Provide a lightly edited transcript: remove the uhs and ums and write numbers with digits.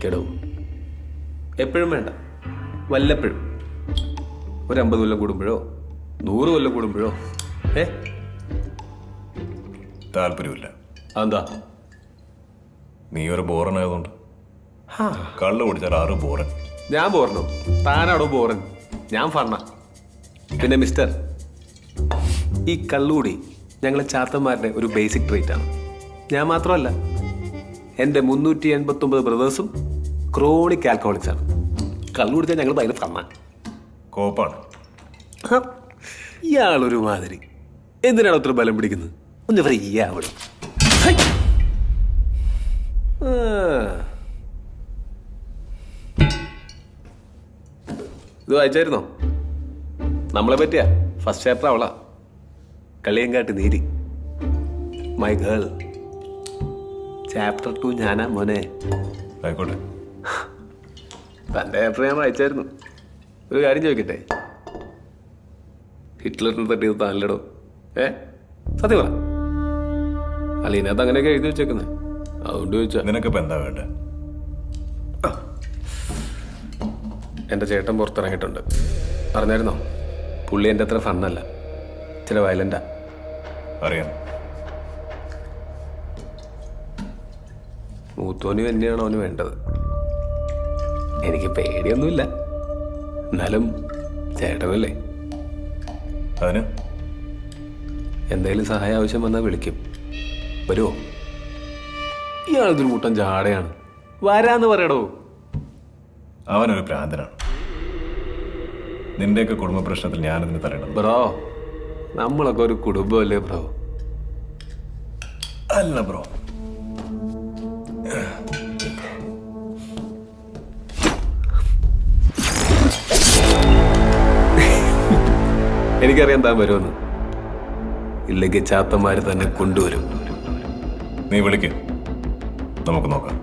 കേടോ എപ്പോഴും വേണ്ട, വല്ലപ്പോഴും ഒരു 50 കൊല്ലം കൂടുമ്പോഴോ 100 കൊല്ലം കൂടുമ്പോഴോ താല്പര്യമില്ല. അതെന്താ? നീ ഒരു ബോറനായതുകൊണ്ട്. കള്ളു കുടിച്ചാൽ 6 ബോറൻ. ഞാൻ ബോറനോ? താനാടോ ബോറൻ? ഞാൻ ഫണ്ണ. പിന്നെ മിസ്റ്റർ, ഈ കള്ളുകൂടി ഞങ്ങളെ ചാത്തന്മാരുടെ ഒരു ബേസിക് ട്രീറ്റ് ആണ്. ഞാൻ മാത്രമല്ല, എൻ്റെ 389 ബ്രദേഴ്സും ക്രോണിക് ആൽക്കഹോളിക്സ് ആണ്. കള്ളു കുടിച്ചാൽ ഞങ്ങൾ ഭയങ്കര ഫണ്ണ. കോപ്പാണ്. ഇയാളൊരു മാതിരി. എന്തിനാണ് അത്ര ബലം പിടിക്കുന്നത്? ഒന്ന് ഫ്രീ ആവണം. ഇത് വായിച്ചായിരുന്നോ? നമ്മളെ പറ്റിയാ ഫസ്റ്റ് ചാപ്റ്റർ അവളാ. കളിയങ്കാട്ട് നീതി, മൈ ഗേൾ. ചാപ്റ്റർ 2 ഞാനാ മോനെ. ആയിക്കോട്ടെ. തൻ്റെ ചാപ്റ്റർ ഞാൻ വായിച്ചായിരുന്നു. ഒരു കാര്യം ചോദിക്കട്ടെ, ഹിറ്റ്ലറിനെ തട്ടിയത് താനല്ലടോ? സത്യം പറ. അല്ല, ഇതിനകത്ത് അങ്ങനെയൊക്കെ എഴുതി വെച്ചേക്കുന്നത്, അതുകൊണ്ട് ചോദിച്ചാ. നിനക്കിപ്പോൾ എന്താ വേണ്ടേ? എൻ്റെ ചേട്ടൻ പുറത്തിറങ്ങിയിട്ടുണ്ട്, അറിഞ്ഞായിരുന്നോ? പുള്ളി എൻ്റെ അത്ര ഫണ്ണല്ല, ചില വയലൻ്റാ. അറിയാം. മൂത്തോനും തന്നെയാണോ അവന് വേണ്ടത്? എനിക്ക് പേടിയൊന്നുമില്ല, എന്നാലും ചേട്ടനല്ലേ. അതിന് എന്തെങ്കിലും സഹായം ആവശ്യം വന്നാൽ വിളിക്കും. വരുമോ? ഇയാളിതൊരു കൂട്ടം ജാടയാണ്. വരാന്ന് പറയടോ. അവനൊരു ഭ്രാന്തനാണ്. നിന്റെയൊക്കെ കുടുംബ പ്രശ്നത്തിൽ ഞാനതിന് തരണം. ബ്രോ, നമ്മളൊക്കെ ഒരു കുടുംബമല്ലേ ബ്രോ? അല്ല ബ്രോ, എനിക്കറിയാൻ താൻ വരുമെന്ന്. ഇല്ലെങ്കിൽ ചാത്തന്മാര് തന്നെ കൊണ്ടുവരും. നീ വിളിക്ക്, നമുക്ക് നോക്കാം.